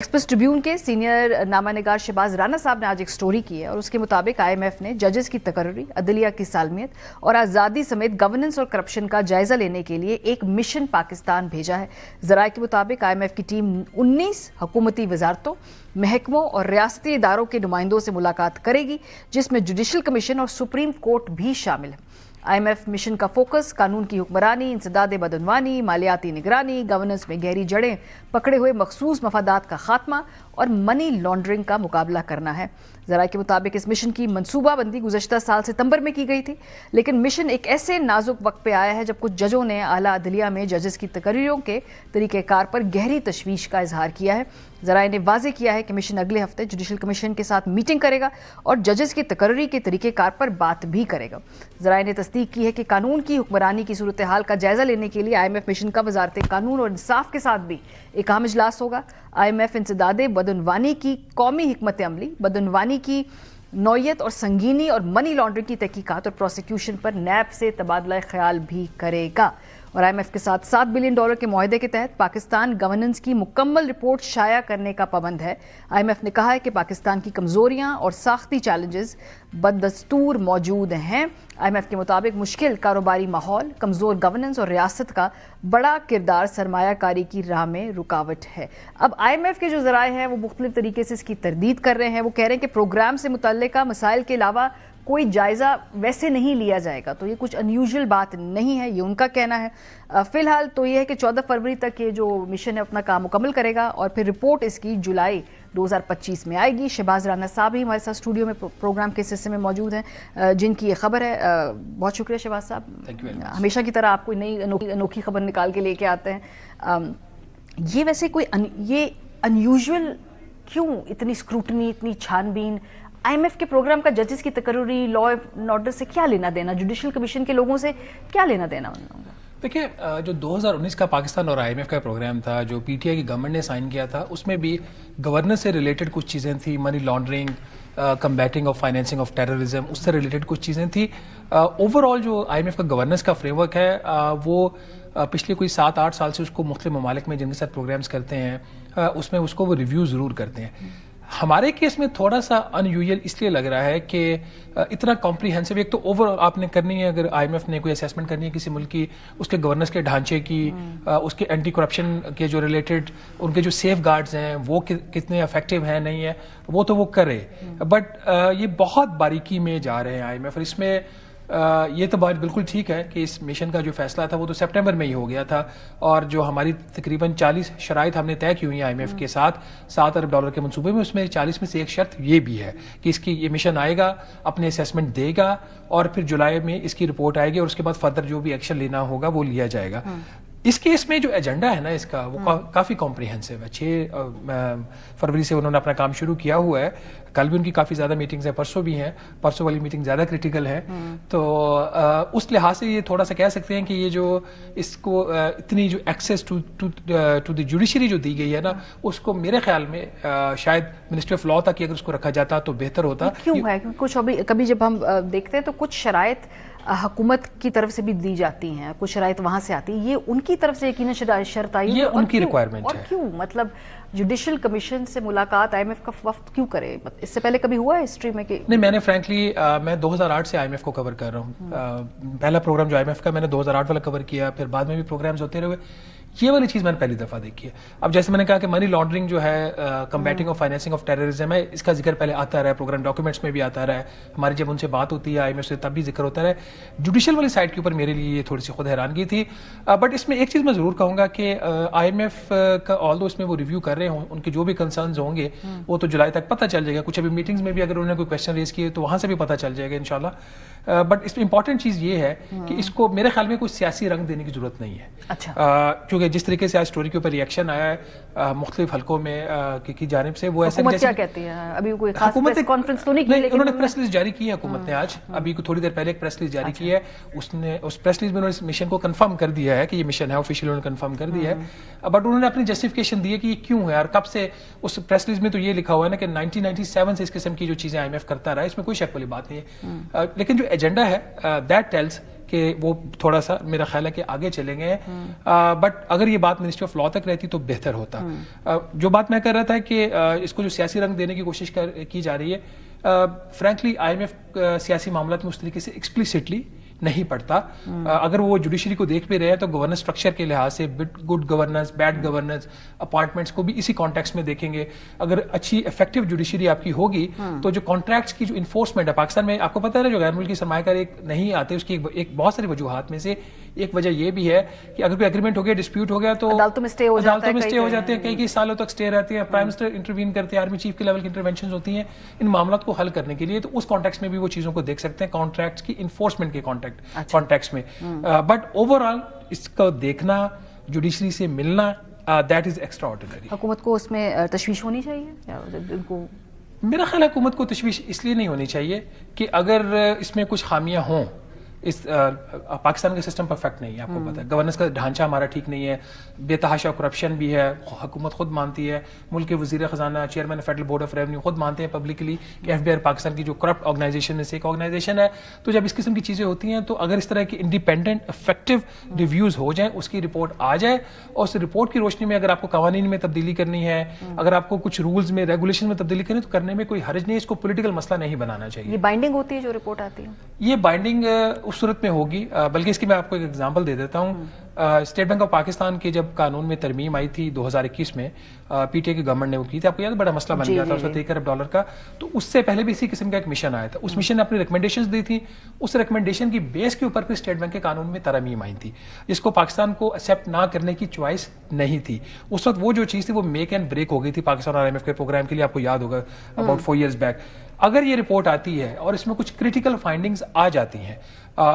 Express tribune کے senior نامہ نگار شہباز رانا صاحب نے آج ایک سٹوری کی ہے اور اس کے مطابق آئی ایم ایف نے ججز کی تقرری، عدلیہ کی سالمیت اور آزادی سمیت گورننس اور کرپشن کا جائزہ لینے کے لیے ایک مشن پاکستان بھیجا ہے۔ ذرائع کے مطابق آئی ایم ایف کی ٹیم 19 حکومتی وزارتوں، محکموں اور ریاستی اداروں کے نمائندوں سے ملاقات کرے گی، جس میں جوڈیشل کمیشن اور سپریم کورٹ بھی شامل ہے۔ آئی ایم ایف مشن کا فوکس قانون کی حکمرانی، انسداد بدعنوانی، مالیاتی نگرانی، گورننس میں گہری جڑیں پکڑے ہوئے مخصوص مفادات کا خاتمہ اور منی لانڈرنگ کا مقابلہ کرنا ہے۔ ذرائع کے مطابق اس مشن کی منصوبہ بندی گزشتہ سال ستمبر میں کی گئی تھی، لیکن مشن ایک ایسے نازک وقت پہ آیا ہے جب کچھ ججوں نے اعلیٰ عدلیہ میں ججز کی تقرریوں کے طریقہ کار پر گہری تشویش کا اظہار کیا ہے۔ ذرائع نے واضح کیا ہے کہ مشن اگلے ہفتے جوڈیشل کمیشن کے ساتھ میٹنگ کرے گا اور ججز کی تقرری کے طریقہ کار پر بات بھی کرے گا۔ ذرائع نے تصدیق کی ہے کہ قانون کی حکمرانی کی صورتحال کا جائزہ لینے کے لیے آئی ایم ایف مشن کا وزارت قانون اور انصاف کے ساتھ بھی ایک اہم اجلاس ہوگا۔ آئی ایم ایف انسداد بدعنوانی کی قومی حکمت عملی، بدعنوانی کی نوعیت اور سنگینی اور منی لانڈرنگ کی تحقیقات اور پروسیکیوشن پر نیب سے تبادلہ خیال بھی کرے گا، اور آئی ایم ایف کے ساتھ $7 بلین کے معاہدے کے تحت پاکستان گورننس کی مکمل رپورٹ شائع کرنے کا پابند ہے۔ آئی ایم ایف نے کہا ہے کہ پاکستان کی کمزوریاں اور ساختی چیلنجز بدستور موجود ہیں۔ آئی ایم ایف کے مطابق مشکل کاروباری ماحول، کمزور گورننس اور ریاست کا بڑا کردار سرمایہ کاری کی راہ میں رکاوٹ ہے۔ اب آئی ایم ایف کے جو ذرائع ہیں وہ مختلف طریقے سے اس کی تردید کر رہے ہیں۔ وہ کہہ رہے ہیں کہ پروگرام سے متعلقہ مسائل کے علاوہ کوئی جائزہ ویسے نہیں لیا جائے گا، تو یہ کچھ انیوژل بات نہیں ہے، یہ ان کا کہنا ہے۔ فی الحال تو یہ ہے کہ 14 فروری تک یہ جو مشن ہے اپنا کام مکمل کرے گا اور پھر رپورٹ اس کی جولائی 2025 میں آئے گی۔ شہباز رانا صاحب ہی ہمارے ساتھ اسٹوڈیو میں پروگرام کے حصے میں موجود ہیں جن کی یہ خبر ہے۔ بہت شکریہ شہباز صاحب، ہمیشہ کی طرح آپ کوئی نئی انوکھی خبر نکال کے لے کے آتے ہیں۔ یہ ویسے کوئی یہ انیوژل کیوں اتنی اسکروٹنی، اتنی چھان بین؟ آئی ایم ایف کے پروگرام کا ججز کی تقرری، لا اینڈ آرڈر سے کیا لینا دینا؟ جوڈیشل کمیشن کے لوگوں سے کیا لینا دینا؟ دیکھیں، جو 2019 کا پاکستان اور آئی ایم ایف کا پروگرام تھا جو پی ٹی آئی کی گورنمنٹ نے سائن کیا تھا، اس میں بھی گورننس سے ریلیٹڈ کچھ چیزیں تھیں، money laundering, combating of financing of terrorism, اس سے ریلیٹڈ کچھ چیزیں تھیں۔ اوور آل جو آئی ایم ایف کا گورننس کا فریم ورک ہے وہ پچھلے کوئی 7-8 سال سے اس کو مختلف ممالک میں جن کے ساتھ پروگرامز کرتے ہیں اس میں اس کو وہ ریویو ضرور کرتے ہیں۔ ہمارے کیس میں تھوڑا سا ان یوزل اس لیے لگ رہا ہے کہ اتنا کمپریہنسو، ایک تو اوور آپ نے کرنی ہے، اگر آئی ایم ایف نے کوئی اسیسمنٹ کرنی ہے کسی ملک کی، اس کے گورننس کے ڈھانچے کی، اس کے اینٹی کرپشن کے جو ریلیٹڈ ان کے جو سیف گارڈز ہیں وہ کتنے افیکٹو ہیں نہیں ہے، وہ تو وہ کرے، بٹ یہ بہت باریکی میں جا رہے ہیں آئی ایم ایف، اور اس میں یہ تو بات بالکل ٹھیک ہے کہ اس مشن کا جو فیصلہ تھا وہ تو سپٹمبر میں ہی ہو گیا تھا، اور جو ہماری تقریباً 40 شرائط ہم نے طے کی ہوئی ہیں آئی ایم ایف کے ساتھ $7 ارب کے منصوبے میں، اس میں 40 میں سے ایک شرط یہ بھی ہے کہ اس کی یہ مشن آئے گا، اپنے اسیسمنٹ دے گا، اور پھر جولائی میں اس کی رپورٹ آئے گی، اور اس کے بعد فردر جو بھی ایکشن لینا ہوگا وہ لیا جائے گا۔ اس کیس میں جو ایجنڈا ہے نا اس کا وہ کافی کمپریہنسو ہے۔ 6 فروری سے انہوں نے اپنا کام شروع کیا ہوا ہے، کل بھی ان کی کافی زیادہ میٹنگز ہیں، پرسوں بھی ہیں، پرسوں والی میٹنگ زیادہ کریٹیکل ہے، تو اس لحاظ سے یہ تھوڑا سا کہہ سکتے ہیں کہ یہ جو اس کو اتنی جو ایکسیس ٹو دی جوڈیشری جو دی گئی ہے نا، اس کو میرے خیال میں شاید منسٹری آف لا تک اگر اس کو رکھا جاتا تو بہتر ہوتا۔ کیوں ہے؟ کچھ کبھی جب ہم دیکھتے ہیں تو کچھ شرائط حکومت کی طرف سے بھی دی جاتی ہیں، کچھ شرائط وہاں سے آتی ہیں، یہ ان کی طرف سے یقیناً شرط آئی ہے، یہ ان کی ریکوائرمنٹ ہے۔ اور کیوں مطلب جوڈیشل کمیشن سے ملاقات آئی ایم ایف کا وفد کیوں کرے؟ اس سے پہلے کبھی ہوا ہے ہسٹری میں کہ نہیں؟ میں نے فرینکلی میں 2008 سے آئی ایم ایف کو کور کر رہا ہوں، پہلا پروگرام جو آئی ایم ایف کا میں نے 2008 والا کور کیا، پھر بعد میں بھی پروگرامز ہوتے رہے، یہ والی چیز میں نے پہلی دفعہ دیکھی ہے۔ اب جیسے میں نے کہا کہ منی لانڈرنگ جو ہے، combating of financing of terrorism ہے، اس کا ذکر پہلے آتا رہا ہے، پروگرام ڈاکیومنٹس میں بھی آتا رہا ہے، ہماری جب ان سے بات ہوتی ہے آئی ایم ایف سے تب بھی ذکر ہوتا رہا ہے۔ جوڈیشل والی سائڈ کے اوپر میرے لیے یہ تھوڑی سی خود حیرانگی تھی، بٹ اس میں ایک چیز میں ضرور کہوں گا کہ آئی ایم ایف کا آل دو اس میں وہ ریویو کر رہے ہوں، ان کے جو بھی کنسرنز ہوں گے وہ تو جولائی تک پتہ چل جائے گا، کچھ ابھی میٹنگز میں بھی اگر انہوں نے کوئی کویشچن ریز کیے تو وہاں سے بھی پتہ چل جائے گا انشاءاللہ، بٹ اس میں امپورٹنٹ چیز یہ ہے کہ اس کو میرے خیال میں کوئی سیاسی رنگ دینے کی ضرورت نہیں ہے۔ اچھا، کیونکہ جس طریقے سے آج اسٹوری کے اوپر ریئیکشن آیا ہے مختلف حلقوں میں کی جانب سے، وہ ایسا حکومت کیا کہتی ہے؟ ابھی کوئی خاص پریس کانفرنس تو نہیں کی، لیکن انہوں نے پریس ریلیز جاری کی ہے حکومت نے، آج ابھی تھوڑی دیر پہلے ایک پریس ریلیز جاری کی ہے، اس پریس ریلیز میں انہوں نے اس مشن کو کنفرم کر دیا ہے کہ یہ مشن ہے، آفیشیل انہوں نے کنفرم کر دیا ہے، بٹ انہوں نے اپنی جسٹیفیکیشن دی ہے کہ یہ کیوں ہے اور کب سے۔ اس پریس ریلیز میں تو یہ لکھا ہوا ہے نا کہ 1997 سے اس قسم کی جو چیزیں آئی ایم ایف کرتا رہا ہے، اس میں کوئی شک والی بات نہیں ہے، لیکن جو ایجنڈا ہے دیٹ ٹیلز کہ وہ تھوڑا سا میرا خیال ہے کہ آگے چلیں گے. بٹ اگر یہ بات منسٹری آف لا تک رہتی تو بہتر ہوتا. جو بات میں کر رہا تھا کہ اس کو جو سیاسی رنگ دینے کی کوشش کی جا رہی ہے، فرینکلی آئی ایم ایف سیاسی معاملات میں اس طریقے سے ایکسپلیسٹلی نہیں پڑتا. اگر وہ جوڈیشری کو دیکھ بھی رہے ہیں تو گورننس اسٹرکچر کے لحاظ سے good governance, bad governance, appointments کو بھی اسی کانٹیکس میں دیکھیں گے. اگر اچھی افیکٹو جوڈیشری آپ کی ہوگی تو جو کانٹریکٹس کی جو انفورسمنٹ ہے پاکستان میں، آپ کو پتہ ہے جو غیر ملکی سرمایہ کار نہیں آتے، اس کی ایک بہت ساری وجوہات میں سے ایک وجہ یہ بھی ہے کہ اگر کوئی اگریمنٹ ہو گیا، ڈسپیوٹ ہو گیا تو عدالتوں میں اسٹے ہو جاتے ہیں، کئی سالوں تک اسٹے رہتے ہیں. پرائم منسٹر انٹروین کرتے ہیں، آرمی چیف کے لیول کی انٹروینشنز ہوتی ہیں ان معاملات کو حل کرنے کے لیے. تو اس کانٹیکس میں بھی وہ چیزوں کو دیکھ سکتے ہیں، کانٹریکٹس کی انفورسمنٹ کے کانٹیکس میں. بٹ اوور آل اس کو دیکھنا، جوڈیشری سے ملنا، دیٹ از ایکسٹرا آرڈینری. حکومت کو اس میں تشویش ہونی چاہیے. میرا خیال ہے حکومت کو تشویش اس لیے نہیں ہونی چاہیے کہ اگر اس میں کچھ خامیاں ہوں. اس پاکستان کا سسٹم پرفیکٹ نہیں ہے، آپ کو پتہ ہے. گورننس کا ڈھانچہ ہمارا ٹھیک نہیں ہے، بے تحاشا کرپشن بھی ہے، حکومت خود مانتی ہے. ملک کے وزیر خزانہ، chairman federal board of revenue خود مانتے ہیں پبلکلی کہ ایف بی آئی پاکستان کی جو کرپٹ آرگنائزیشن میں سے ایک آرگنائزیشن ہے. تو جب اس قسم کی چیزیں ہوتی ہیں تو اگر اس طرح کی انڈیپینڈنٹ افیکٹو ریویوز ہو جائیں، اس کی رپورٹ آ جائے، اور اس رپورٹ کی روشنی میں اگر آپ کو قوانین میں تبدیلی کرنی ہے، اگر آپ کو کچھ رولز میں، ریگولیشن میں تبدیلی کرنی ہے تو کرنے میں کوئی حرج نہیں. اس کو پولیٹیکل مسئلہ نہیں بنانا چاہیے. یہ بائنڈنگ ہوتی ہے جو رپورٹ آتی ہے؟ یہ بائنڈنگ اس صورت میں ہوگی، بلکہ اس کی میں آپ کو ایک ایگزامپل دے دیتا ہوں. اسٹیٹ بینک آف پاکستان کی جب قانون میں ترمیم آئی تھی 2021 میں، پی ٹی آئی کی گورنمنٹ نے وہ کی تھی، آپ کو یاد بڑا مسئلہ بن گیا تھا اس وقت $1 ارب کا. تو اس سے پہلے بھی اسی قسم کا ایک مشن آیا تھا. اس مشن نے اپنی ریکمنڈیشنز دی تھی. اس ریکمنڈیشن کی بیس کے اوپر پھر اسٹیٹ بینک کے قانون میں ترمیم آئی تھی، جس کو پاکستان کو ایکسیپٹ نہ کرنے کی چوائس نہیں تھی. اس وقت وہ جو چیز تھی وہ میک اینڈ بریک ہو گئی تھی پاکستان اور آئی ایم ایف کے پروگرام کے لیے. آپ کو یاد ہوگا اباؤٹ 4 years بیک. اگر یہ رپورٹ آتی ہے اور اس میں کچھ کریٹیکل فائنڈنگز آ جاتی ہیں،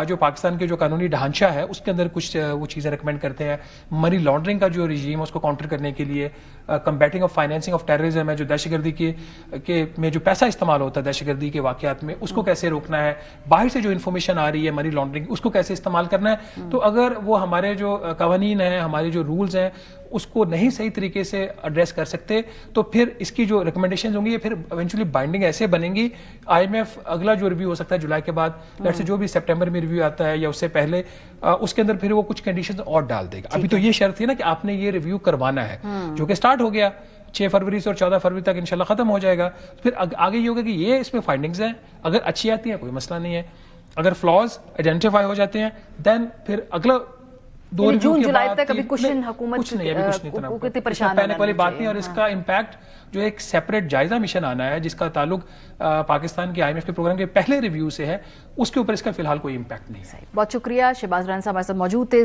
جو پاکستان کے جو قانونی ڈھانچہ ہے اس کے اندر کچھ وہ چیزیں ریکمینڈ کرتے ہیں، منی لانڈرنگ کا جو رجیم ہے اس کو کاؤنٹر کرنے کے لیے، combating of financing of terrorism ہے، جو دہشت گردی کے میں جو پیسہ استعمال ہوتا ہے دہشت گردی کے واقعات میں، اس کو کیسے روکنا ہے، باہر سے جو انفارمیشن آ رہی ہے منی لانڈرنگ اس کو کیسے استعمال کرنا ہے. تو اگر وہ ہمارے جو قوانین ہیں، ہمارے جو رولز ہیں، اس کو نہیں صحیح طریقے سے ایڈریس کر سکتے تو پھر اس کی جو ریکمنڈیشنز ہوں گی یہ پھر ایونچولی بائنڈنگ ایسے بنیں گی. آئی ایم ایف اگلا جو ریویو ہو سکتا ہے جولائی کے بعد، لیٹس سے جو بھی سپٹمبر میں ریویو آتا ہے یا اس سے پہلے، اس کے اندر پھر وہ کچھ کنڈیشنز اور ڈال دے گا. ابھی تو یہ شرط تھی نا کہ آپ نے یہ ریویو کروانا ہے، جو کہ سٹارٹ ہو گیا 6 فروری سے اور 14 فروری تک انشاءاللہ ختم ہو جائے گا. پھر آگے یہ ہوگا کہ یہ اس میں فائنڈنگز ہیں، اگر اچھی آتی ہیں کوئی مسئلہ نہیں ہے، اگر فلاز آئیڈینٹیفائی ہو جاتے ہیں دین پھر اگلا جون جولائی تک ابھی کچھ حکومت پریشان پینک والی بات نہیں. اور اس کا امپیکٹ جو ایک سیپریٹ جائزہ مشن آنا ہے جس کا تعلق پاکستان کے آئی ایم ایف کے پروگرام کے پہلے ریویو سے ہے، اس کے اوپر اس کا فی الحال کوئی امپیکٹ نہیں ہے. بہت شکریہ. شہباز رانا صاحب ہمارے ساتھ موجود تھے.